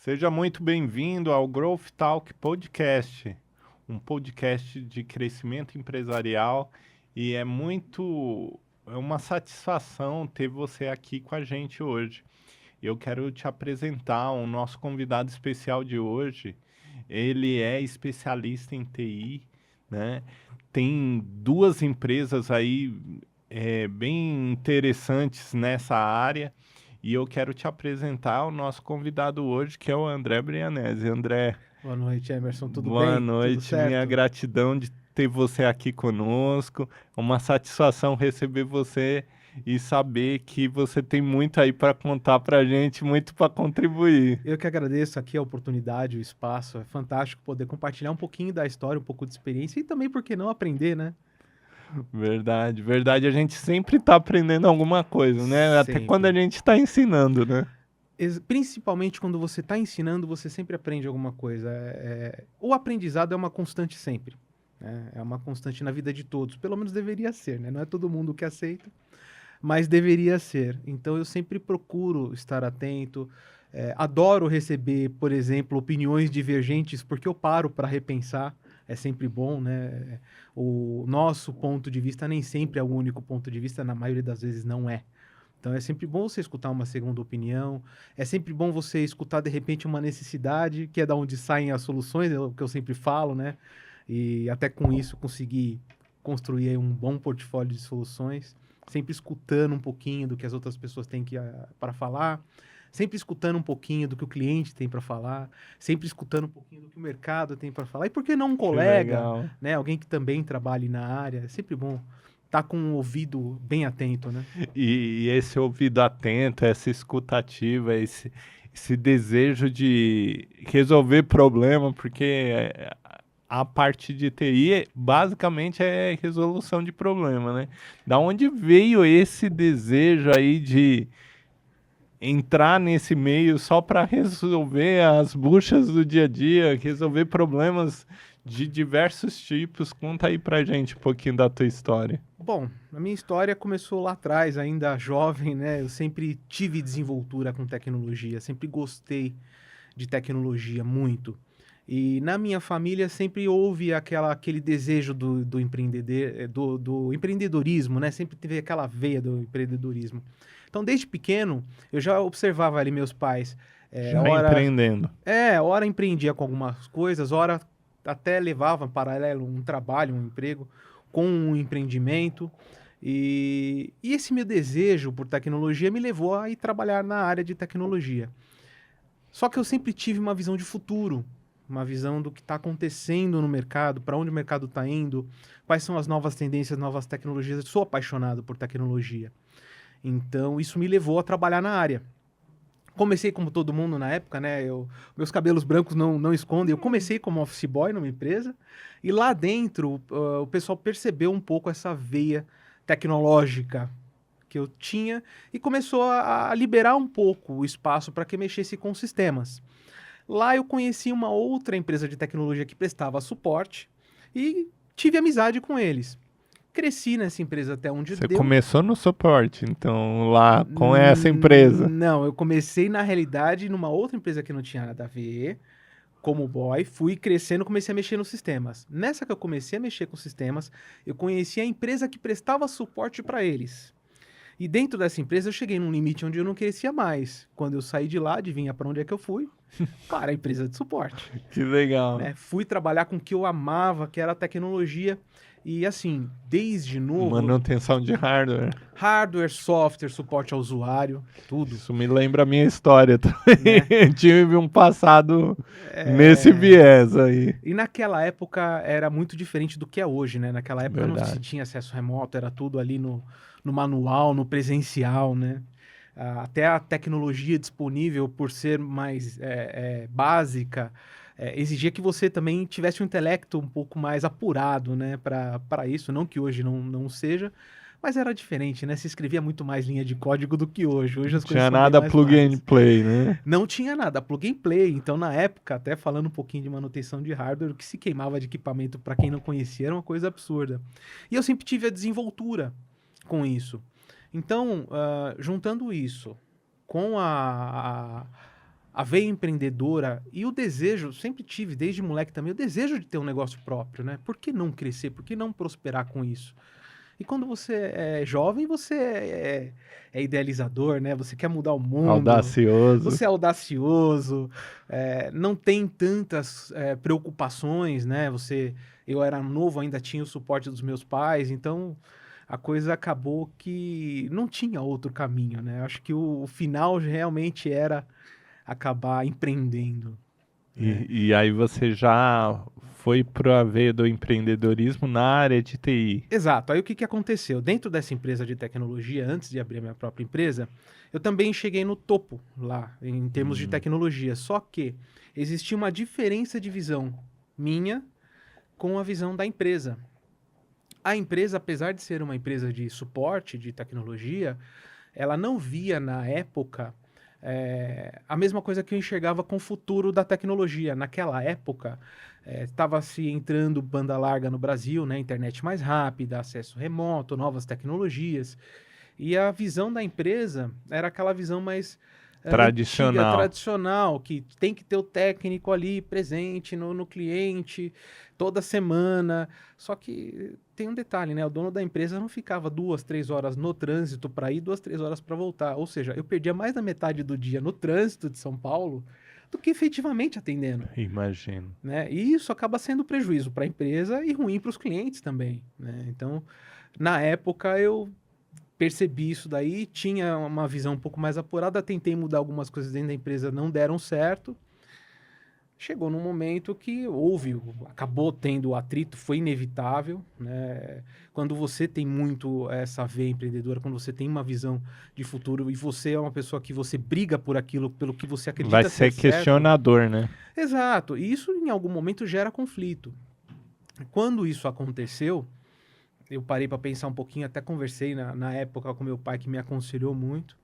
Seja muito bem-vindo ao Growth Talk Podcast, um podcast de crescimento empresarial e é uma satisfação ter você aqui com a gente hoje. Eu quero te apresentar o nosso convidado especial de hoje. Ele é especialista em TI, né? Tem duas empresas aí bem interessantes nessa área. E eu quero te apresentar o nosso convidado hoje, que é o André Brianese. André, Boa noite, Emerson. Tudo boa bem? Tudo noite. Minha certo? gratidão de ter você aqui conosco. É uma satisfação receber você e saber que você tem muito aí para contar para a gente, muito para contribuir. Eu que agradeço aqui a oportunidade, o espaço. É fantástico poder compartilhar um pouquinho da história, um pouco de experiência e também, por que não, aprender, né? Verdade, verdade. A gente sempre está aprendendo alguma coisa, né? Até quando a Sempre. gente está ensinando, né? Principalmente quando você está ensinando, você sempre aprende alguma coisa. O aprendizado é uma constante sempre, né? É uma constante na vida de todos. Pelo menos deveria ser, né? Não é todo mundo que aceita, mas deveria ser. Então eu sempre procuro estar atento. Adoro receber, por exemplo, opiniões divergentes, porque eu paro para repensar. É sempre bom, né? O nosso ponto de vista nem sempre é o único ponto de vista, na maioria das vezes não é. Então é sempre bom você escutar uma segunda opinião, é sempre bom você escutar de repente uma necessidade, que é da onde saem as soluções, é o que eu sempre falo, né? E até com isso conseguir construir aí um bom portfólio de soluções, sempre escutando um pouquinho do que as outras pessoas têm para falar, sempre escutando um pouquinho do que o cliente tem para falar, sempre escutando um pouquinho do que o mercado tem para falar. E por que não um Que colega, legal. né? Alguém que também trabalhe na área, é sempre bom estar com o ouvido bem atento, né? E esse ouvido atento, essa escutativa, esse desejo de resolver problema, porque a parte de TI basicamente é resolução de problema, né? Da onde veio esse desejo aí de entrar nesse meio só para resolver as buchas do dia a dia, resolver problemas de diversos tipos? Conta aí pra gente um pouquinho da tua história. Bom, a minha história começou lá atrás, ainda jovem, né? Eu sempre tive desenvoltura com tecnologia, sempre gostei de tecnologia muito. E na minha família sempre houve aquele desejo do empreendedorismo, né? Sempre teve aquela veia do empreendedorismo. Então, desde pequeno, eu já observava ali meus pais. Já Ora, empreendendo. ora empreendia com algumas coisas, ora até levava em paralelo um trabalho, um emprego com um empreendimento. E esse meu desejo por tecnologia me levou a ir trabalhar na área de tecnologia. Só que eu sempre tive uma visão de futuro, uma visão do que está acontecendo no mercado, para onde o mercado está indo, quais são as novas tendências, novas tecnologias. Eu sou apaixonado por tecnologia. Então, isso me levou a trabalhar na área. Comecei como todo mundo na época, né? Meus cabelos brancos não escondem. Eu comecei como office boy numa empresa e lá dentro o pessoal percebeu um pouco essa veia tecnológica que eu tinha e começou a liberar um pouco o espaço para que mexesse com sistemas. Lá eu conheci uma outra empresa de tecnologia que prestava suporte e tive amizade com eles. Cresci nessa empresa até onde Você deu. começou no suporte, então, lá com essa empresa. Não, eu comecei na realidade numa outra empresa que não tinha nada a ver, como boy, fui crescendo, comecei a mexer nos sistemas. Nessa que eu comecei a mexer com sistemas, eu conheci a empresa que prestava suporte para eles. E dentro dessa empresa eu cheguei num limite onde eu não crescia mais. Quando eu saí de lá, adivinha para onde é que eu fui? Para a empresa de suporte, Que legal. né? Fui trabalhar com o que eu amava, que era a tecnologia. E assim, desde novo, Manutenção de hardware. hardware, software, suporte ao usuário, tudo, Isso me lembra a minha história também. né? Tive um passado nesse É... viés aí. E naquela época era muito diferente do que é hoje, né? Naquela época não se Verdade. tinha acesso remoto, era tudo ali no manual, no presencial, né? Até a tecnologia disponível, por ser mais básica, exigia que você também tivesse um intelecto um pouco mais apurado, né? Para isso, não que hoje não seja, mas era diferente, né? Se escrevia muito mais linha de código do que hoje. Hoje Não as coisas tinha são bem nada mais plug and fáceis. play, né? Não tinha nada, plug and play. Então, na época, até falando um pouquinho de manutenção de hardware, o que se queimava de equipamento, para quem não conhecia, era uma coisa absurda. E eu sempre tive a desenvoltura com isso. Então, juntando isso com a veia empreendedora e o desejo, sempre tive, desde moleque também, o desejo de ter um negócio próprio, né? Por que não crescer? Por que não prosperar com isso? E quando você é jovem, você é idealizador, né? Você quer mudar o mundo, Audacioso. você é audacioso, não tem tantas preocupações, né? Eu era novo, ainda tinha o suporte dos meus pais, então a coisa acabou que não tinha outro caminho, né? Acho que o final realmente era acabar empreendendo. Né? E aí você já foi pro aveia do empreendedorismo na área de TI. Exato. Aí o que aconteceu? Dentro dessa empresa de tecnologia, antes de abrir a minha própria empresa, eu também cheguei no topo lá, em termos de tecnologia. Só que existia uma diferença de visão minha com a visão da empresa. A empresa, apesar de ser uma empresa de suporte de tecnologia, ela não via na época a mesma coisa que eu enxergava com o futuro da tecnologia. Naquela época, estava se entrando banda larga no Brasil, né? Internet mais rápida, acesso remoto, novas tecnologias. E a visão da empresa era aquela visão mais antiga, Tradicional. tradicional, que tem que ter o técnico ali presente no cliente toda semana. Só que tem um detalhe, né? O dono da empresa não ficava 2, 3 horas no trânsito para ir, 2, 3 horas para voltar. Ou seja, eu perdia mais da metade do dia no trânsito de São Paulo do que efetivamente atendendo. Imagino. Né? E isso acaba sendo prejuízo para a empresa e ruim para os clientes também. Né? Então, na época, eu percebi isso daí, tinha uma visão um pouco mais apurada, tentei mudar algumas coisas dentro da empresa, não deram certo. Chegou num momento que acabou tendo atrito, foi inevitável, né? Quando você tem muito essa veia empreendedora, quando você tem uma visão de futuro e você é uma pessoa que você briga por aquilo, pelo que você acredita Vai ser ser certo. questionador, né? Exato, e isso em algum momento gera conflito. Quando isso aconteceu, eu parei para pensar um pouquinho, até conversei na época com meu pai, que me aconselhou muito.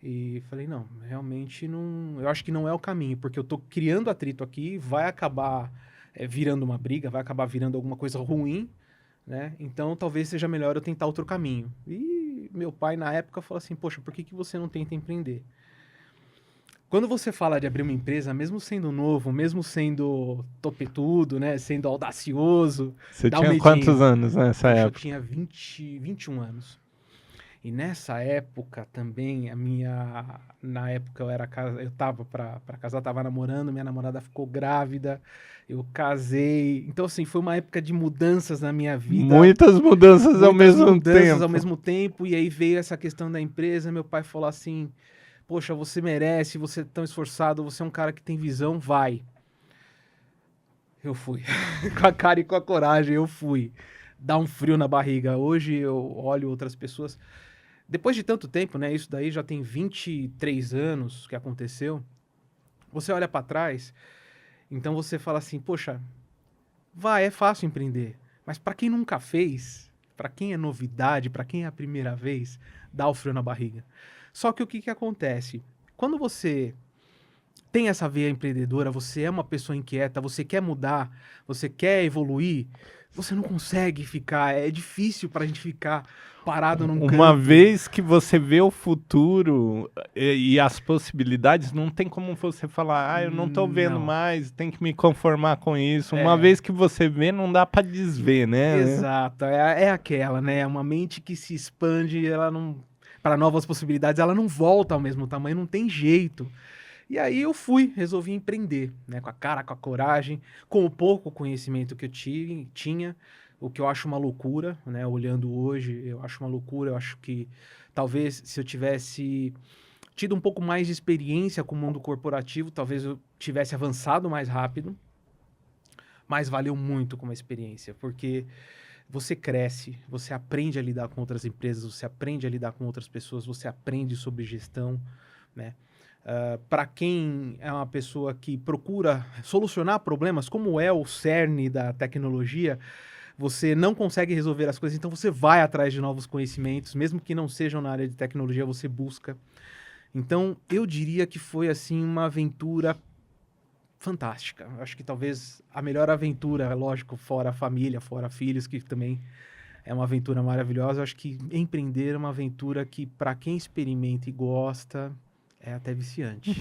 E falei, não, realmente não. Eu acho que não é o caminho, porque eu tô criando atrito aqui, vai acabar virando uma briga, vai acabar virando alguma coisa ruim, né? Então talvez seja melhor eu tentar outro caminho. E meu pai, na época, falou assim: poxa, por que você não tenta empreender? Quando você fala de abrir uma empresa, mesmo sendo novo, mesmo sendo topetudo, né? Sendo audacioso, Você dá um tinha quantos medinho. anos nessa Poxa, eu época? tinha 21 anos. E nessa época também, na época eu tava pra casar, tava namorando, minha namorada ficou grávida, eu casei. Então, assim, foi uma época de mudanças na minha vida, Muitas mudanças ao muitas mesmo mudanças ao tempo. mesmo tempo, e aí veio essa questão da empresa, meu pai falou assim, poxa, você merece, você é tão esforçado, você é um cara que tem visão, vai. Eu fui. Com a cara e com a coragem, eu fui. Dá um frio na barriga. Hoje eu olho outras pessoas. Depois de tanto tempo, né? Isso daí já tem 23 anos que aconteceu. Você olha para trás, então você fala assim: poxa, é fácil empreender. Mas para quem nunca fez, para quem é novidade, para quem é a primeira vez, dá o frio na barriga. Só que o que acontece? Quando você tem essa veia empreendedora, você é uma pessoa inquieta, você quer mudar, você quer evoluir, você não consegue ficar. É difícil pra gente ficar parado num Uma canto. vez que você vê o futuro e as possibilidades, não tem como você falar, ah, eu não tô vendo Não. mais, tem que me conformar com isso. Uma É, vez que você vê, não dá pra desver, né? exato. É aquela, né? É uma mente que se expande, ela não. Para novas possibilidades, ela não volta ao mesmo tamanho, não tem jeito. E aí eu resolvi empreender, né? Com a cara, com a coragem, com o pouco conhecimento que eu tinha, o que eu acho uma loucura, né? Olhando hoje, eu acho uma loucura. Eu acho que talvez se eu tivesse tido um pouco mais de experiência com o mundo corporativo, talvez eu tivesse avançado mais rápido, mas valeu muito como experiência, porque você cresce, você aprende a lidar com outras empresas, você aprende a lidar com outras pessoas, você aprende sobre gestão, né? Para quem é uma pessoa que procura solucionar problemas, como é o cerne da tecnologia, você não consegue resolver as coisas, então você vai atrás de novos conhecimentos, mesmo que não sejam na área de tecnologia, você busca. Então, eu diria que foi assim uma aventura fantástica. Acho que talvez a melhor aventura, lógico, fora a família, fora filhos, que também é uma aventura maravilhosa. Acho que empreender é uma aventura que, para quem experimenta e gosta, É até viciante.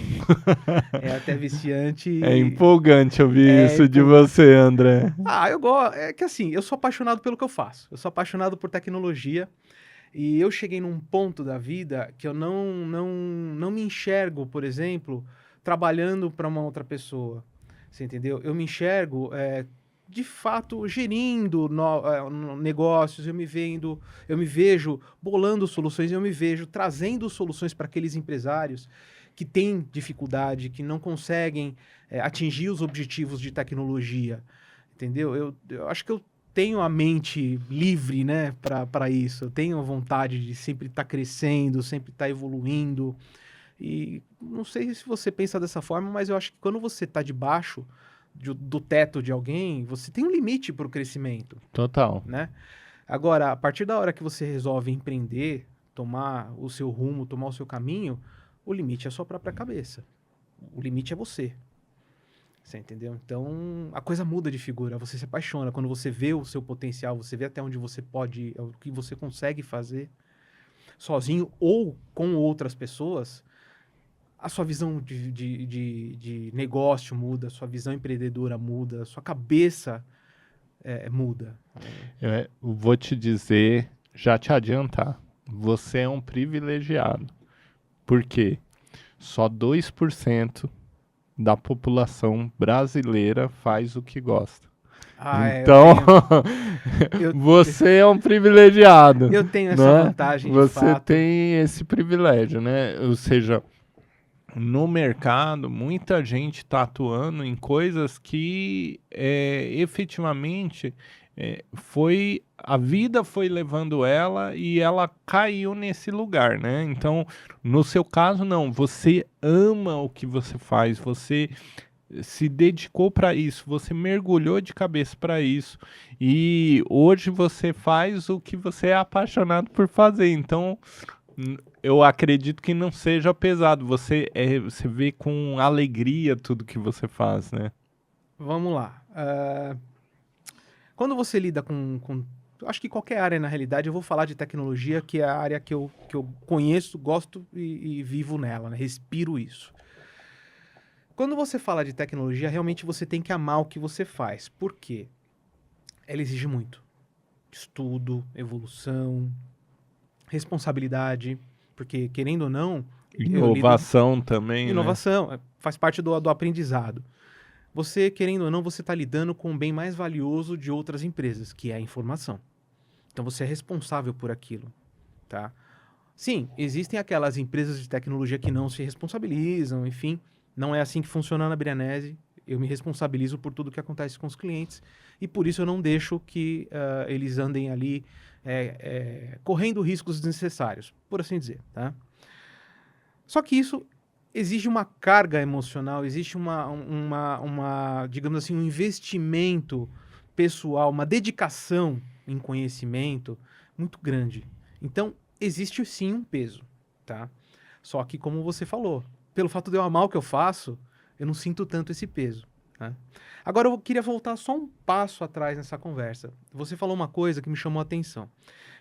É até viciante. É empolgante ouvir isso de você, André. Eu gosto. É que assim, eu sou apaixonado pelo que eu faço. Eu sou apaixonado por tecnologia. E eu cheguei num ponto da vida que eu não me enxergo, por exemplo, trabalhando para uma outra pessoa. Você entendeu? Eu me enxergo, de fato, gerindo negócios, eu me vejo bolando soluções, eu me vejo trazendo soluções para aqueles empresários que têm dificuldade, que não conseguem atingir os objetivos de tecnologia. Entendeu? Eu acho que eu tenho a mente livre, né, para isso. Eu tenho a vontade de sempre estar crescendo, sempre estar evoluindo. E não sei se você pensa dessa forma, mas eu acho que quando você está debaixo do teto de alguém, você tem um limite para o crescimento, Total. né? Agora, a partir da hora que você resolve empreender, tomar o seu rumo, tomar o seu caminho, o limite é a sua própria cabeça. O limite é você. Você entendeu? Então, a coisa muda de figura, você se apaixona. Quando você vê o seu potencial, você vê até onde você pode ir, o que você consegue fazer sozinho ou com outras pessoas, a sua visão de negócio muda, a sua visão empreendedora muda, a sua cabeça muda. Eu vou te dizer, já te adiantar, você é um privilegiado. Por quê? Só 2% da população brasileira faz o que gosta. Então, você é um privilegiado. Eu tenho essa vantagem, de Você fato. tem esse privilégio, né? Ou seja, no mercado, muita gente está atuando em coisas que efetivamente a vida foi levando ela e ela caiu nesse lugar, né? Então, no seu caso, não. Você ama o que você faz, você se dedicou para isso, você mergulhou de cabeça para isso e hoje você faz o que você é apaixonado por fazer. Então, eu acredito que não seja pesado. Você vê com alegria tudo que você faz, né? Vamos lá. Quando você lida com acho que qualquer área, na realidade, eu vou falar de tecnologia, que é a área que eu conheço, gosto e vivo nela, né? Respiro isso. Quando você fala de tecnologia, realmente você tem que amar o que você faz. Por quê? Ela exige muito. Estudo, evolução, responsabilidade, porque, querendo ou não... Inovação também, inovação, né? Faz parte do aprendizado. Você, querendo ou não, você está lidando com o bem mais valioso de outras empresas, que é a informação. Então, você é responsável por aquilo, tá? Sim, existem aquelas empresas de tecnologia que não se responsabilizam, enfim, não é assim que funciona na Brianese. Eu me responsabilizo por tudo que acontece com os clientes e por isso eu não deixo que eles andem ali correndo riscos desnecessários, por assim dizer, tá? Só que isso exige uma carga emocional, existe digamos assim, um investimento pessoal, uma dedicação em conhecimento muito grande. Então, existe sim um peso, tá? Só que, como você falou, pelo fato de eu amar o que eu faço, eu não sinto tanto esse peso, né? Agora, eu queria voltar só um passo atrás nessa conversa. Você falou uma coisa que me chamou a atenção,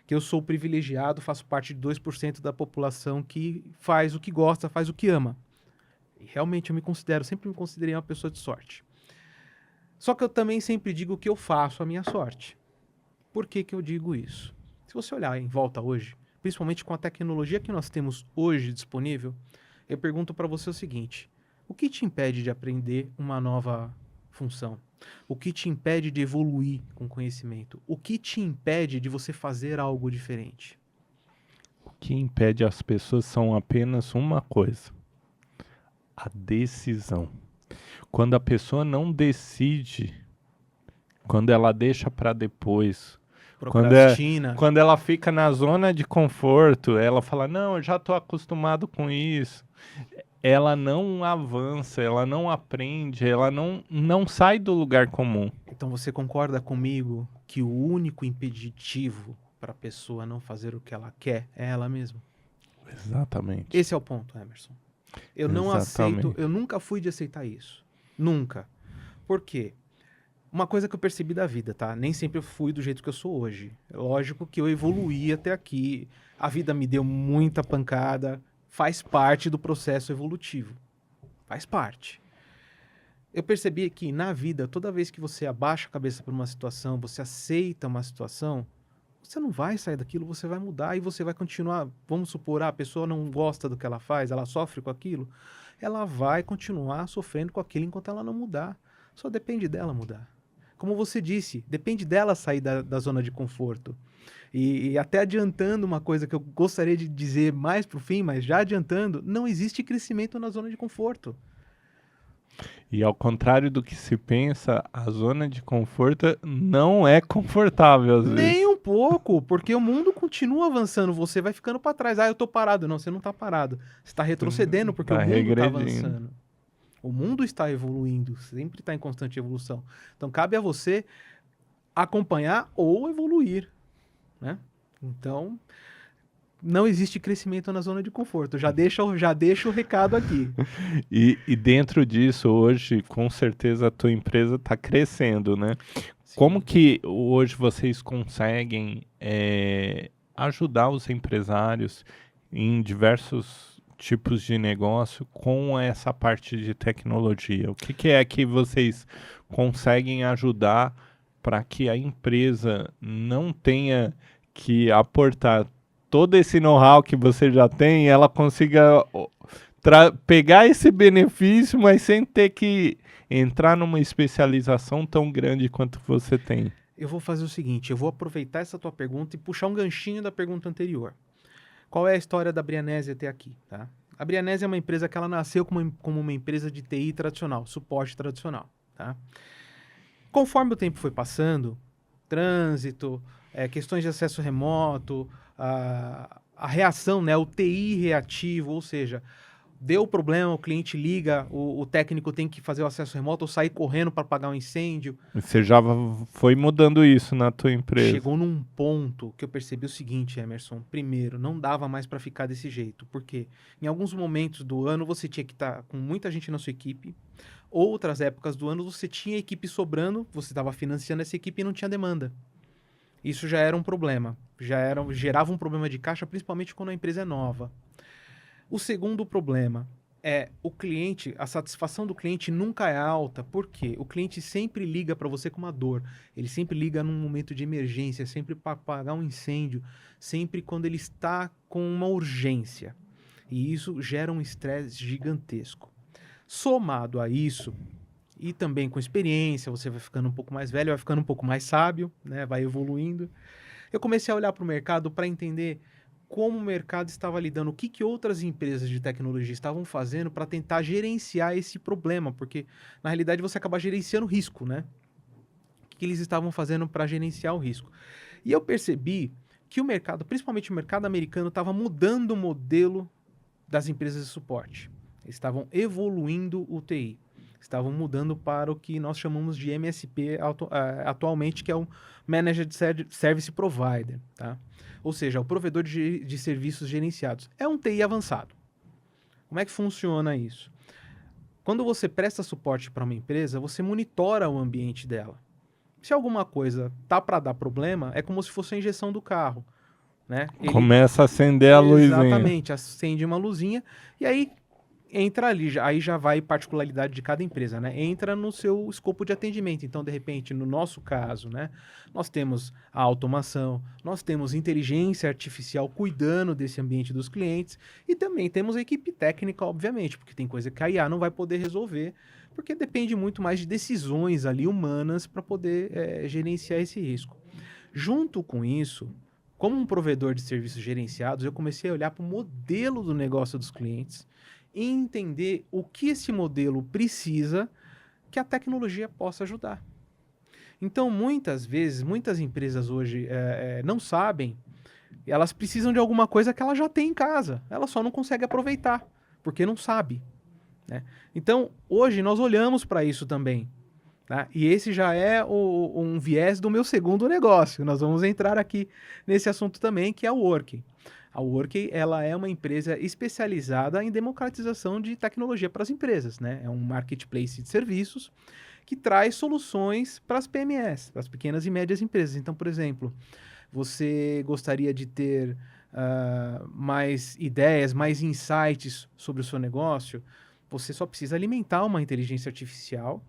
que eu sou privilegiado, faço parte de 2% da população que faz o que gosta, faz o que ama. E realmente eu sempre me considerei uma pessoa de sorte. Só que eu também sempre digo que eu faço a minha sorte. Por que que eu digo isso? Se você olhar em volta hoje, principalmente com a tecnologia que nós temos hoje disponível, eu pergunto para você o seguinte: o que te impede de aprender uma nova função? O que te impede de evoluir com conhecimento? O que te impede de você fazer algo diferente? O que impede as pessoas são apenas uma coisa: a decisão. Quando a pessoa não decide, quando ela deixa para depois, quando ela fica na zona de conforto, ela fala, não, eu já estou acostumado com isso. Ela não avança, ela não aprende, ela não sai do lugar comum. Então você concorda comigo que o único impeditivo para a pessoa não fazer o que ela quer é ela mesma? Exatamente. Esse é o ponto, Emerson. Eu não aceito, eu nunca fui de aceitar isso. Nunca. Por quê? Uma coisa que eu percebi da vida, tá? Nem sempre eu fui do jeito que eu sou hoje. É lógico que eu evoluí até aqui. A vida me deu muita pancada. faz parte do processo evolutivo. Faz parte. Eu percebi que na vida, toda vez que você abaixa a cabeça para uma situação, você aceita uma situação, você não vai sair daquilo, você vai mudar e você vai continuar. Vamos supor, a pessoa não gosta do que ela faz, ela sofre com aquilo, ela vai continuar sofrendo com aquilo enquanto ela não mudar. Só depende dela mudar. Como você disse, depende dela sair da zona de conforto. E até adiantando uma coisa que eu gostaria de dizer mais para o fim, mas já adiantando, não existe crescimento na zona de conforto. E ao contrário do que se pensa, a zona de conforto não é confortável às Nem vezes. um pouco, porque o mundo continua avançando, você vai ficando para trás. Ah, eu tô parado. Não, você não tá parado. Você está retrocedendo porque Tá o mundo está regredindo. avançando. O mundo está evoluindo, sempre está em constante evolução. Então cabe a você acompanhar ou evoluir, né? Então não existe crescimento na zona de conforto. Já deixa o recado aqui. E dentro disso, hoje, com certeza, a tua empresa está crescendo, né? Como Sim. que hoje vocês conseguem ajudar os empresários em diversos tipos de negócio com essa parte de tecnologia? O que é que vocês conseguem ajudar para que a empresa não tenha que aportar todo esse know-how que você já tem, ela consiga pegar esse benefício, mas sem ter que entrar numa especialização tão grande quanto você tem? Eu vou fazer o seguinte, eu vou aproveitar essa tua pergunta e puxar um ganchinho da pergunta anterior. Qual é a história da Brianese até aqui, tá? A Brianese é uma empresa que ela nasceu como uma empresa de TI tradicional, suporte tradicional, tá? Conforme o tempo foi passando, trânsito, questões de acesso remoto, a reação, né, o TI reativo, ou seja, deu problema, o cliente liga, o técnico tem que fazer o acesso remoto ou sair correndo para apagar um incêndio. Você já foi mudando isso na tua empresa? Chegou num ponto que eu percebi o seguinte, Emerson. Primeiro, não dava mais para ficar desse jeito, porque em alguns momentos do ano você tinha que estar com muita gente na sua equipe, outras épocas do ano você tinha equipe sobrando, você estava financiando essa equipe e não tinha demanda. Isso já era um problema, gerava um problema de caixa, principalmente quando a empresa é nova. O segundo problema é o cliente, a satisfação do cliente nunca é alta, porque o cliente sempre liga para você com uma dor, ele sempre liga num momento de emergência, sempre para apagar um incêndio, sempre quando ele está com uma urgência. E isso gera um estresse gigantesco. Somado a isso, e também com experiência, você vai ficando um pouco mais velho, vai ficando um pouco mais sábio, né? Vai evoluindo. Eu comecei a olhar para o mercado para entender como o mercado estava lidando, o que outras empresas de tecnologia estavam fazendo para tentar gerenciar esse problema, porque na realidade você acaba gerenciando risco, né? O que eles estavam fazendo para gerenciar o risco? E eu percebi que o mercado, principalmente o mercado americano, estava mudando o modelo das empresas de suporte. Eles estavam evoluindo o TI. Estavam mudando para o que nós chamamos de MSP atualmente, que é o Managed Service Provider, tá? Ou seja, o provedor de serviços gerenciados. É um TI avançado. Como é que funciona isso? Quando você presta suporte para uma empresa, você monitora o ambiente dela. Se alguma coisa tá para dar problema, é como se fosse a injeção do carro, né? Começa a acender a luzinha. Exatamente, acende uma luzinha e aí entra ali, aí já vai particularidade de cada empresa, né? Entra no seu escopo de atendimento. Então, de repente, no nosso caso, né, nós temos a automação, nós temos inteligência artificial cuidando desse ambiente dos clientes e também temos a equipe técnica, obviamente, porque tem coisa que a IA não vai poder resolver, porque depende muito mais de decisões ali humanas para poder gerenciar esse risco. Junto com isso, como um provedor de serviços gerenciados, eu comecei a olhar para o modelo do negócio dos clientes e entender o que esse modelo precisa que a tecnologia possa ajudar. Então, muitas vezes, muitas empresas hoje não sabem, elas precisam de alguma coisa que ela já tem em casa, ela só não consegue aproveitar, porque não sabe, né? Então, hoje nós olhamos para isso também, tá? E esse já é um viés do meu segundo negócio. Nós vamos entrar aqui nesse assunto também, que é o Workey. A Workey, ela é uma empresa especializada em democratização de tecnologia para as empresas, né? É um marketplace de serviços que traz soluções para as PMEs, para as pequenas e médias empresas. Então, por exemplo, você gostaria de ter mais ideias, mais insights sobre o seu negócio, você só precisa alimentar uma inteligência artificial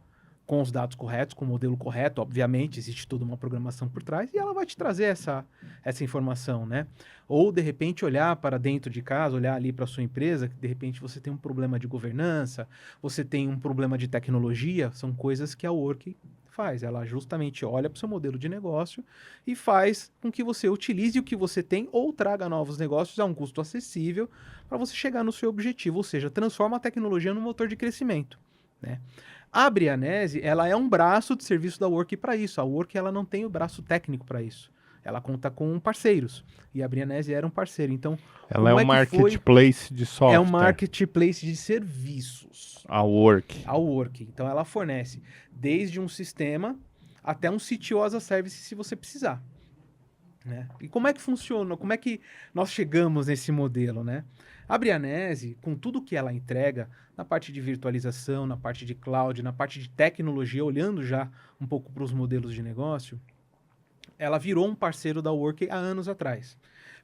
com os dados corretos, com o modelo correto, obviamente, existe toda uma programação por trás, e ela vai te trazer essa informação, né? Ou, de repente, olhar para dentro de casa, olhar ali para a sua empresa, que de repente você tem um problema de governança, você tem um problema de tecnologia, são coisas que a Work faz. Ela justamente olha para o seu modelo de negócio e faz com que você utilize o que você tem ou traga novos negócios a um custo acessível para você chegar no seu objetivo, ou seja, transforma a tecnologia num motor de crescimento, né? A Brianese, ela é um braço de serviço da Work para isso. A Work, ela não tem o braço técnico para isso. Ela conta com parceiros. E a Brianese era um parceiro. Então, Ela é como um é que foi? marketplace de software. É um marketplace de serviços. A Work. A Work. Então, ela fornece desde um sistema até um CTO as a Service, se você precisar, né? E como é que funciona? Como é que nós chegamos nesse modelo, né? A Brianese, com tudo que ela entrega, na parte de virtualização, na parte de cloud, na parte de tecnologia, olhando já um pouco para os modelos de negócio, ela virou um parceiro da Workday há anos atrás.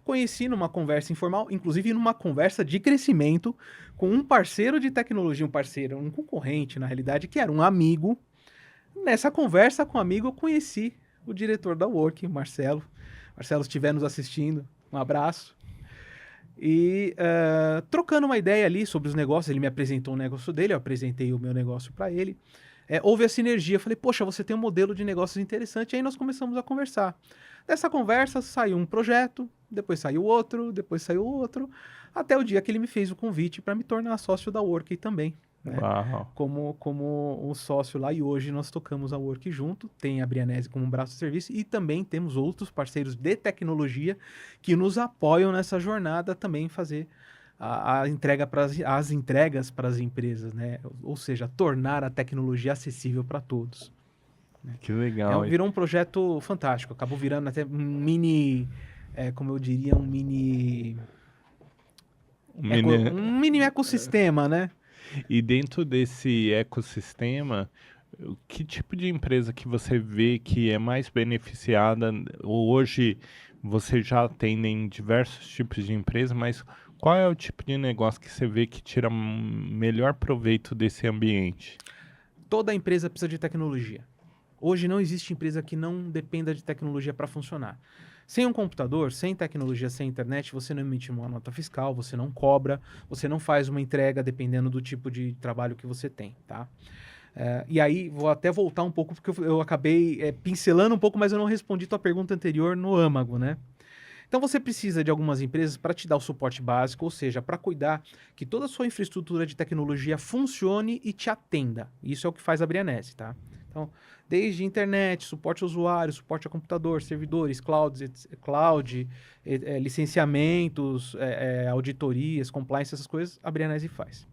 Conheci numa conversa informal, inclusive numa conversa de crescimento, com um parceiro de tecnologia, um concorrente, na realidade, que era um amigo. Nessa conversa com o amigo, eu conheci o diretor da Workday, Marcelo. Marcelo, se estiver nos assistindo, um abraço. E trocando uma ideia ali sobre os negócios, ele me apresentou o negócio dele, eu apresentei o meu negócio para ele. Houve a sinergia, falei, poxa, você tem um modelo de negócios interessante, e aí nós começamos a conversar. Dessa conversa saiu um projeto, depois saiu outro, até o dia que ele me fez o convite para me tornar sócio da Workday também, né? Uau. Como um sócio lá, e hoje nós tocamos a Work junto, tem a Brianese como um braço de serviço e também temos outros parceiros de tecnologia que nos apoiam nessa jornada também fazer as entregas para as empresas, né? Ou seja, tornar a tecnologia acessível para todos. Que legal. Virou um projeto fantástico, acabou virando até um mini, como eu diria, um mini ecossistema, né? E dentro desse ecossistema, que tipo de empresa que você vê que é mais beneficiada? Hoje você já atende diversos tipos de empresas, mas qual é o tipo de negócio que você vê que tira melhor proveito desse ambiente? Toda empresa precisa de tecnologia. Hoje não existe empresa que não dependa de tecnologia para funcionar. Sem um computador, sem tecnologia, sem internet, você não emite uma nota fiscal, você não cobra, você não faz uma entrega dependendo do tipo de trabalho que você tem, tá? E aí, vou até voltar um pouco, porque eu acabei pincelando um pouco, mas eu não respondi tua pergunta anterior no âmago, né? Então, você precisa de algumas empresas para te dar o suporte básico, ou seja, para cuidar que toda a sua infraestrutura de tecnologia funcione e te atenda. Isso é o que faz a Brianese, tá? Então, desde internet, suporte ao usuário, suporte a computador, servidores, cloud, licenciamentos, auditorias, compliance, essas coisas, a Brianese faz.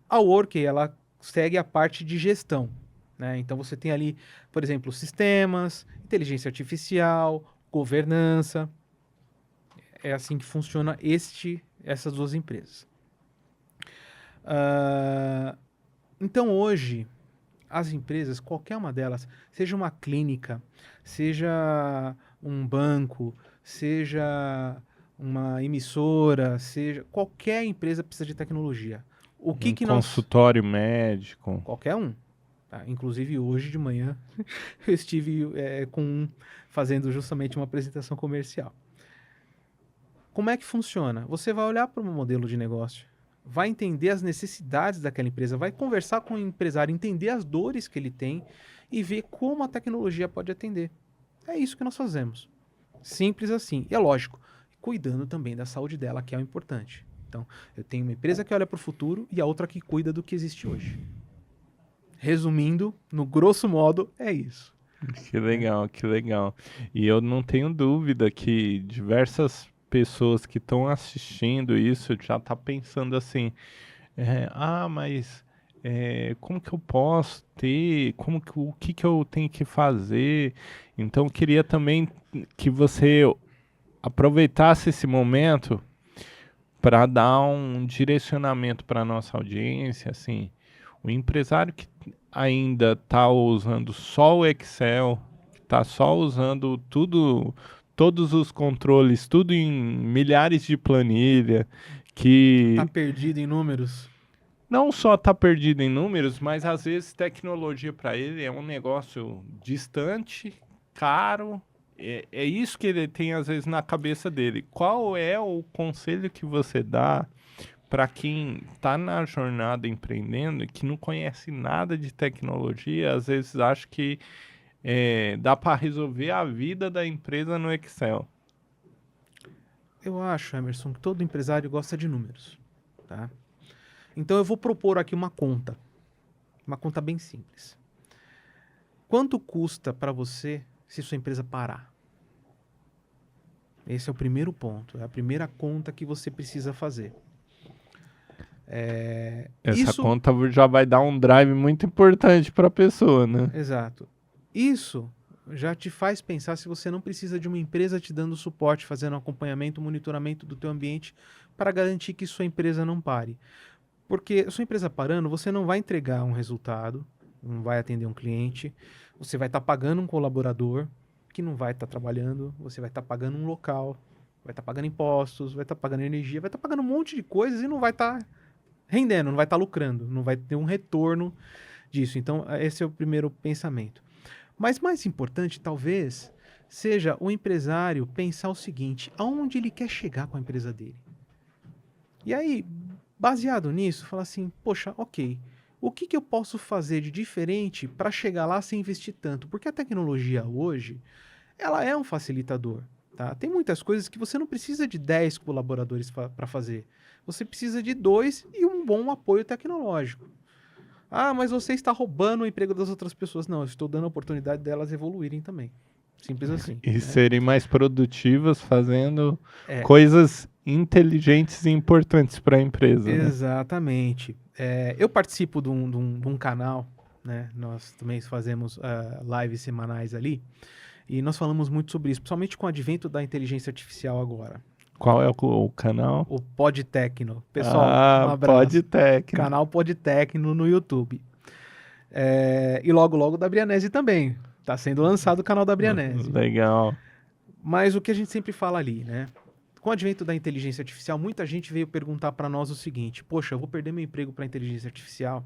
A Workday, ela segue a parte de gestão, né? Então, você tem ali, por exemplo, sistemas, inteligência artificial, governança. É assim que funciona essas duas empresas. Então, hoje, as empresas, qualquer uma delas, seja uma clínica, seja um banco, seja uma emissora, seja qualquer empresa precisa de tecnologia. O que que consultório médico. Qualquer um. Tá? Inclusive, hoje de manhã, eu estive fazendo justamente uma apresentação comercial. Como é que funciona? Você vai olhar para um modelo de negócio, vai entender as necessidades daquela empresa, vai conversar com o empresário, entender as dores que ele tem e ver como a tecnologia pode atender. É isso que nós fazemos. Simples assim. E é lógico, cuidando também da saúde dela, que é o importante. Então, eu tenho uma empresa que olha para o futuro e a outra que cuida do que existe hoje. Resumindo, no grosso modo, é isso. Que legal, que legal. E eu não tenho dúvida que diversas pessoas que estão assistindo isso já tá pensando assim, mas como que eu posso ter, o que que eu tenho que fazer? Então, eu queria também que você aproveitasse esse momento para dar um direcionamento para nossa audiência, assim, o empresário que ainda está usando só o Excel, que está só usando todos os controles, tudo em milhares de planilha, que Tá perdido em números. não só tá perdido em números, mas às vezes tecnologia para ele é um negócio distante, caro. É isso que ele tem às vezes na cabeça dele. Qual é o conselho que você dá para quem está na jornada empreendendo e que não conhece nada de tecnologia, às vezes acha que dá para resolver a vida da empresa no Excel? Eu acho, Emerson, que todo empresário gosta de números, tá? Então eu vou propor aqui uma conta bem simples. Quanto custa para você se sua empresa parar? Esse é o primeiro ponto, é a primeira conta que você precisa fazer. Essa conta já vai dar um drive muito importante para a pessoa, né? Exato. Isso já te faz pensar se você não precisa de uma empresa te dando suporte, fazendo acompanhamento, monitoramento do teu ambiente para garantir que sua empresa não pare. Porque sua empresa parando, você não vai entregar um resultado, não vai atender um cliente, você vai estar pagando um colaborador que não vai estar trabalhando, você vai estar pagando um local, vai estar pagando impostos, vai estar pagando energia, vai estar pagando um monte de coisas e não vai estar rendendo, não vai estar lucrando, não vai ter um retorno disso. Então, esse é o primeiro pensamento. Mas mais importante, talvez, seja o empresário pensar o seguinte: aonde ele quer chegar com a empresa dele? E aí, baseado nisso, falar assim, poxa, ok, o que eu posso fazer de diferente para chegar lá sem investir tanto? Porque a tecnologia hoje, ela é um facilitador, tá? Tem muitas coisas que você não precisa de 10 colaboradores para fazer. Você precisa de 2 e um bom apoio tecnológico. Ah, mas você está roubando o emprego das outras pessoas. Não, eu estou dando a oportunidade delas evoluírem também. Simples assim. E Né? serem mais produtivas fazendo É, coisas inteligentes e importantes para a empresa, né? exatamente. Eu participo de um canal, né? Nós também fazemos lives semanais ali. E nós falamos muito sobre isso, principalmente com o advento da inteligência artificial agora. Qual é o canal? O Podtecno. Pessoal, um abraço. Podtecno. Canal Podtecno no YouTube. E logo, logo da Brianese também. Tá sendo lançado o canal da Brianese. Legal. Mas o que a gente sempre fala ali, né? Com o advento da inteligência artificial, muita gente veio perguntar para nós o seguinte: poxa, eu vou perder meu emprego para inteligência artificial?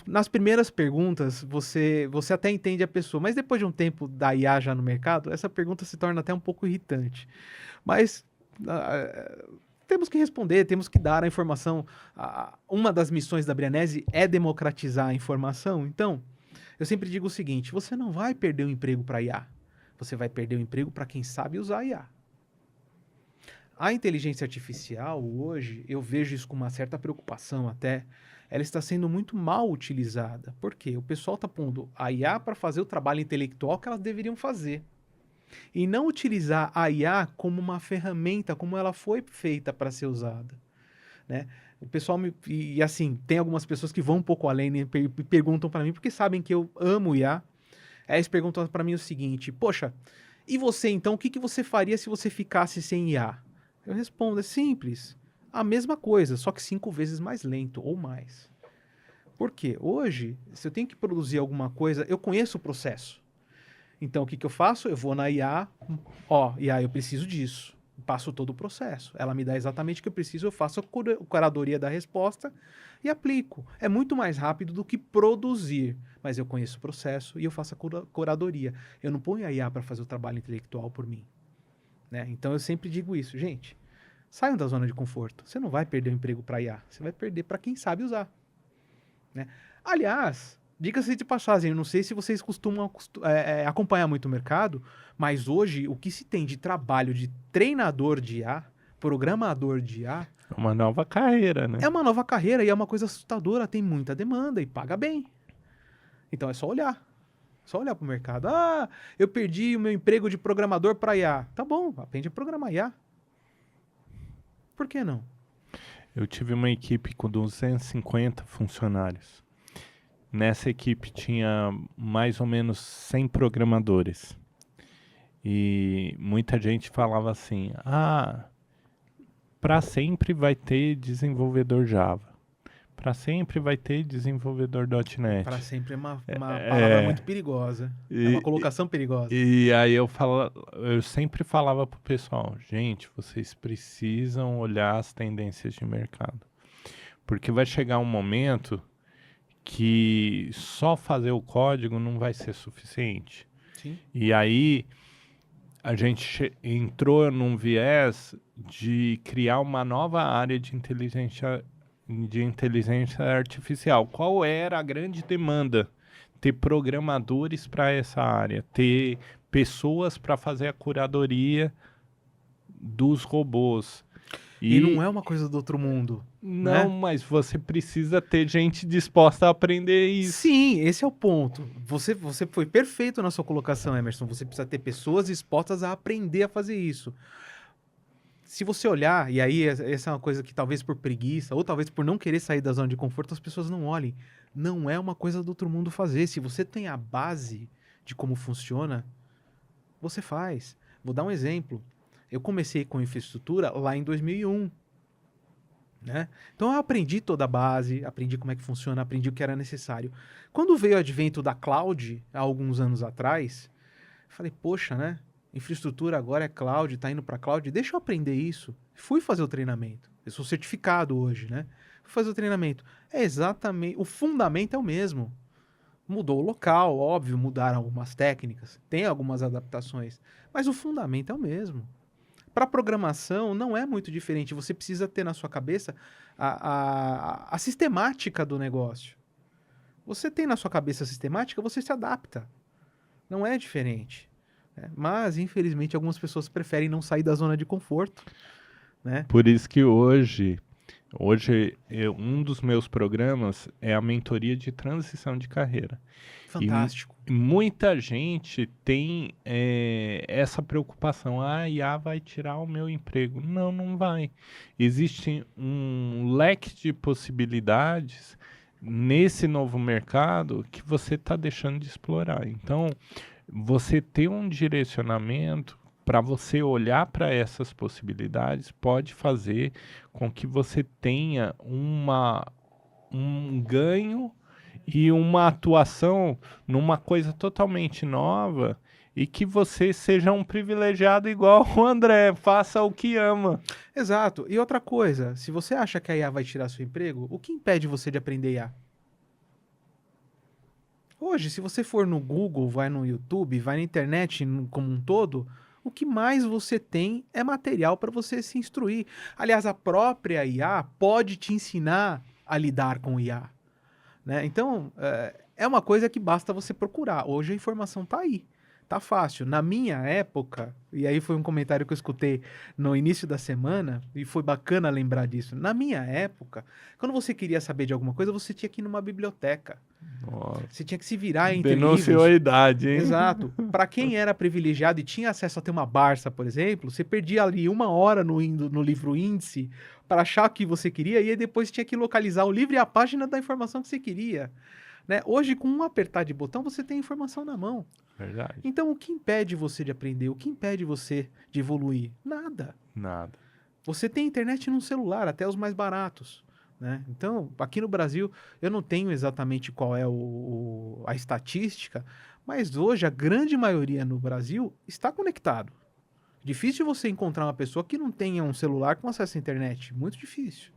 Nas primeiras perguntas, você até entende a pessoa, mas depois de um tempo da IA já no mercado, essa pergunta se torna até um pouco irritante. Mas temos que responder, temos que dar a informação. Uma das missões da Brianese é democratizar a informação. Então, eu sempre digo o seguinte: você não vai perder o emprego para IA, você vai perder o emprego para quem sabe usar a IA. A inteligência artificial, hoje, eu vejo isso com uma certa preocupação até, ela está sendo muito mal utilizada. Por quê? O pessoal está pondo a IA para fazer o trabalho intelectual que elas deveriam fazer. E não utilizar a IA como uma ferramenta, como ela foi feita para ser usada. Né? O pessoal e assim, tem algumas pessoas que vão um pouco além e perguntam para mim, porque sabem que eu amo IA. Aí eles perguntam para mim o seguinte: poxa, e você então, o que você faria se você ficasse sem IA? Eu respondo, é simples. A mesma coisa, só que 5 vezes mais lento ou mais. Por quê? Hoje, se eu tenho que produzir alguma coisa, eu conheço o processo. Então, o que eu faço? Eu vou na IA, IA, eu preciso disso. Passo todo o processo. Ela me dá exatamente o que eu preciso, eu faço a curadoria da resposta e aplico. É muito mais rápido do que produzir, mas eu conheço o processo e eu faço a curadoria. Eu não ponho a IA para fazer o trabalho intelectual por mim. Né? Então, eu sempre digo isso, gente. Saiam da zona de conforto. Você não vai perder o emprego para IA, você vai perder para quem sabe usar. Né? Aliás, diga-se de passagem, eu não sei se vocês costumam acompanhar muito o mercado, mas hoje o que se tem de trabalho de treinador de IA, programador de IA... É uma nova carreira, né? É uma nova carreira e é uma coisa assustadora, tem muita demanda e paga bem. Então é só olhar. Só olhar para o mercado. Ah, eu perdi o meu emprego de programador para IA. Tá bom, aprende a programar IA. Por que não? Eu tive uma equipe com 250 funcionários. Nessa equipe tinha mais ou menos 100 programadores. E muita gente falava assim: para sempre vai ter desenvolvedor Java. Para sempre vai ter desenvolvedor .NET. Para sempre é uma palavra muito perigosa. É uma colocação perigosa. E aí eu sempre falava pro pessoal, gente, vocês precisam olhar as tendências de mercado. Porque vai chegar um momento que só fazer o código não vai ser suficiente. Sim. E aí a gente entrou num viés de criar uma nova área de inteligência artificial. Qual era a grande demanda? Ter programadores para essa área, ter pessoas para fazer a curadoria dos robôs. E não é uma coisa do outro mundo. Não, né? mas você precisa ter gente disposta a aprender isso. Sim, esse é o ponto. Você foi perfeito na sua colocação, Emerson. Você precisa ter pessoas dispostas a aprender a fazer isso. Se você olhar, e aí essa é uma coisa que talvez por preguiça, ou talvez por não querer sair da zona de conforto, as pessoas não olhem. Não é uma coisa do outro mundo fazer. Se você tem a base de como funciona, você faz. Vou dar um exemplo. Eu comecei com infraestrutura lá em 2001. Né? Então eu aprendi toda a base, aprendi como é que funciona, aprendi o que era necessário. Quando veio o advento da cloud, há alguns anos atrás, falei, poxa, né? Infraestrutura agora é cloud, tá indo para cloud, deixa eu aprender isso. Fui fazer o treinamento. Eu sou certificado hoje, né? Fui fazer o treinamento. É exatamente, o fundamento é o mesmo. Mudou o local, óbvio, mudaram algumas técnicas, tem algumas adaptações, mas o fundamento é o mesmo. Para programação não é muito diferente. Você precisa ter na sua cabeça a sistemática do negócio. Você tem na sua cabeça a sistemática, você se adapta. Não é diferente. Né? Mas, infelizmente, algumas pessoas preferem não sair da zona de conforto. Né? Por isso que hoje um dos meus programas é a mentoria de transição de carreira. Fantástico. E muita gente tem essa preocupação. A IA vai tirar o meu emprego. Não, não vai. Existe um leque de possibilidades nesse novo mercado que você está deixando de explorar. Então, você ter um direcionamento para você olhar para essas possibilidades pode fazer com que você tenha um ganho e uma atuação numa coisa totalmente nova e que você seja um privilegiado igual o André, faça o que ama. Exato. E outra coisa, se você acha que a IA vai tirar seu emprego, o que impede você de aprender IA? Hoje, se você for no Google, vai no YouTube, vai na internet como um todo, o que mais você tem é material para você se instruir. Aliás, a própria IA pode te ensinar a lidar com IA. Né? Então, é uma coisa que basta você procurar. Hoje a informação está aí. Tá fácil. Na minha época, e aí foi um comentário que eu escutei no início da semana, e foi bacana lembrar disso. Na minha época, quando você queria saber de alguma coisa, você tinha que ir numa biblioteca. Nossa. Você tinha que se virar entre Denunciou livros. a idade, hein? Exato. Para quem era privilegiado e tinha acesso a ter uma Barça, por exemplo, você perdia ali 1 hora no livro índice para achar o que você queria e aí depois tinha que localizar o livro e a página da informação que você queria. Né? Hoje, com um apertar de botão, você tem a informação na mão. Verdade. Então, o que impede você de aprender? O que impede você de evoluir? Nada. Nada. Você tem internet no celular, até os mais baratos. Né? Então, aqui no Brasil, eu não tenho exatamente qual é a estatística, mas hoje a grande maioria no Brasil está conectado. Difícil você encontrar uma pessoa que não tenha um celular com acesso à internet. Muito difícil.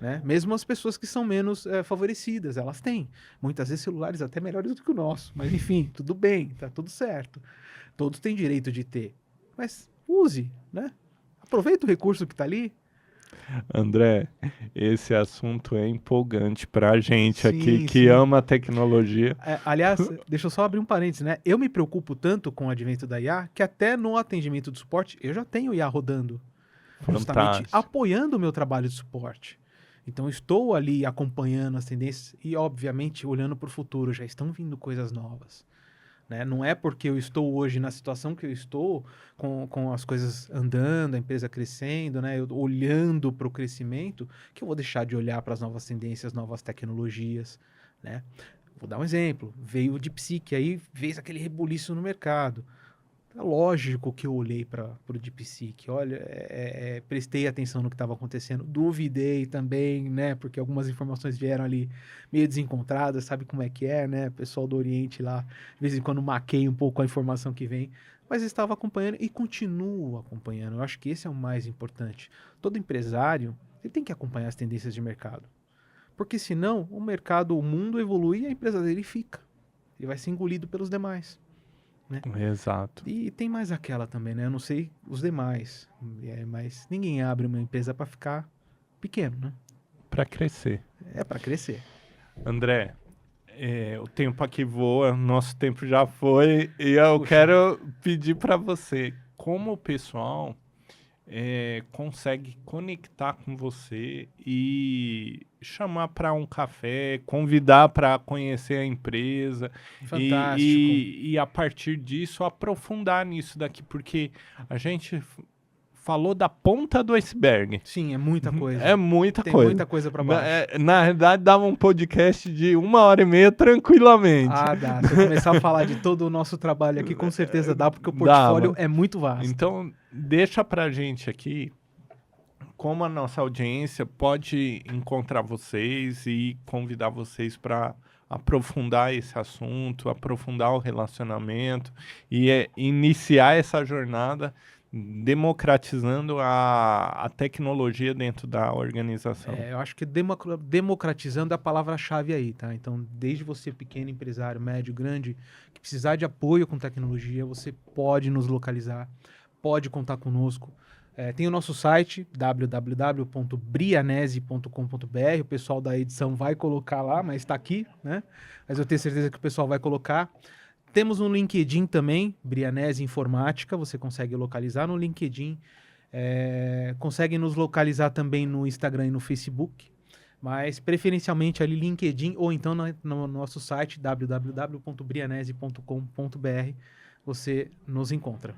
Né? Mesmo as pessoas que são menos favorecidas, elas têm. Muitas vezes celulares até melhores do que o nosso. Mas enfim, tudo bem, tá tudo certo. Todos têm direito de ter. Mas use, né? Aproveita o recurso que está ali. André, esse assunto é empolgante pra gente aqui que sim. ama a tecnologia. Aliás, deixa eu só abrir um parênteses, né? Eu me preocupo tanto com o advento da IA que até no atendimento de suporte eu já tenho IA rodando. Justamente Fantástico. apoiando o meu trabalho de suporte. Então, estou ali acompanhando as tendências e, obviamente, olhando para o futuro. Já estão vindo coisas novas. Né? Não é porque eu estou hoje na situação que eu estou, com as coisas andando, a empresa crescendo, né? Eu olhando para o crescimento, que eu vou deixar de olhar para as novas tendências, novas tecnologias. Né? Vou dar um exemplo. Veio o DeepSeek, aí fez aquele rebuliço no mercado. É lógico que eu olhei para o DeepSeek, olha, prestei atenção no que estava acontecendo, duvidei também, né, porque algumas informações vieram ali meio desencontradas, sabe como é que é, né, o pessoal do Oriente lá, de vez em quando maqueia um pouco a informação que vem, mas eu estava acompanhando e continuo acompanhando, eu acho que esse é o mais importante. Todo empresário, ele tem que acompanhar as tendências de mercado, porque senão o mercado, o mundo evolui e a empresa dele fica, ele vai ser engolido pelos demais. Né? Exato. E tem mais aquela também, né? Eu não sei os demais, mas ninguém abre uma empresa para ficar pequeno, né? Para crescer. É para crescer. André, o tempo aqui voa, nosso tempo já foi, e eu Puxa. quero pedir para você, como o pessoal consegue conectar com você e chamar para um café, convidar para conhecer a empresa Fantástico. e a partir disso aprofundar nisso daqui, porque a gente falou da ponta do iceberg. Sim, é muita coisa. É muita Tem coisa. muita coisa para baixo. Na realidade, dava um podcast de 1h30 tranquilamente. Ah, dá. Se eu começar a falar de todo o nosso trabalho aqui, com certeza dá, porque o portfólio é muito vasto. Então, deixa pra gente aqui como a nossa audiência pode encontrar vocês e convidar vocês para aprofundar esse assunto, aprofundar o relacionamento e iniciar essa jornada democratizando a tecnologia dentro da organização. Eu acho que democratizando é a palavra-chave aí, tá? Então, desde você pequeno empresário, médio, grande, que precisar de apoio com tecnologia, você pode nos localizar, pode contar conosco. Tem o nosso site, www.brianese.com.br, o pessoal da edição vai colocar lá, mas está aqui, né? Mas eu tenho certeza que o pessoal vai colocar. Temos no LinkedIn também, Brianese Informática, você consegue localizar no LinkedIn, consegue nos localizar também no Instagram e no Facebook, mas preferencialmente ali LinkedIn ou então no nosso site www.brianese.com.br você nos encontra.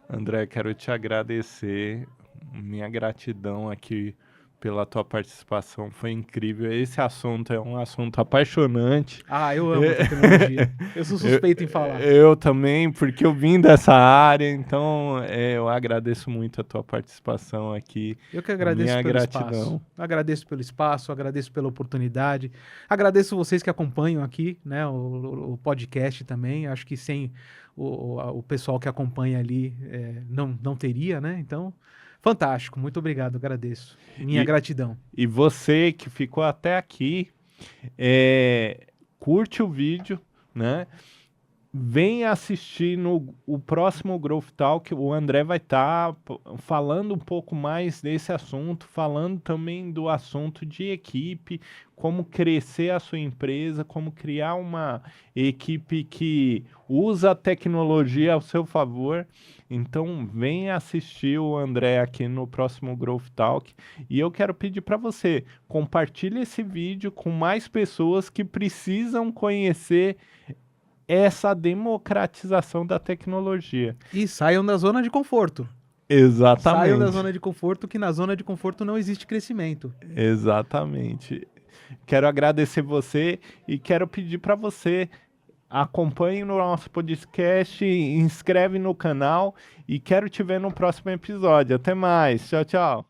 André, quero te agradecer, minha gratidão aqui pela tua participação, foi incrível. Esse assunto é um assunto apaixonante. Ah, eu amo tecnologia. Eu sou suspeito em falar. Eu também, porque eu vim dessa área, então eu agradeço muito a tua participação aqui. Eu que agradeço minha pelo gratidão. espaço. Agradeço pelo espaço, agradeço pela oportunidade. Agradeço vocês que acompanham aqui, né, o podcast também. Acho que sem o pessoal que acompanha ali não teria, né? Então, fantástico, muito obrigado, agradeço. Minha gratidão. E você que ficou até aqui, curte o vídeo, né? Vem assistir o próximo Growth Talk, o André vai estar falando um pouco mais desse assunto, falando também do assunto de equipe, como crescer a sua empresa, como criar uma equipe que usa a tecnologia ao seu favor. Então, vem assistir o André aqui no próximo Growth Talk. E eu quero pedir para você, compartilhe esse vídeo com mais pessoas que precisam conhecer essa democratização da tecnologia. E saiam da zona de conforto. Exatamente. Saiam da zona de conforto, que na zona de conforto não existe crescimento. Exatamente. Quero agradecer você e quero pedir para você, acompanhe no nosso podcast, inscreve no canal e quero te ver no próximo episódio. Até mais. Tchau, tchau.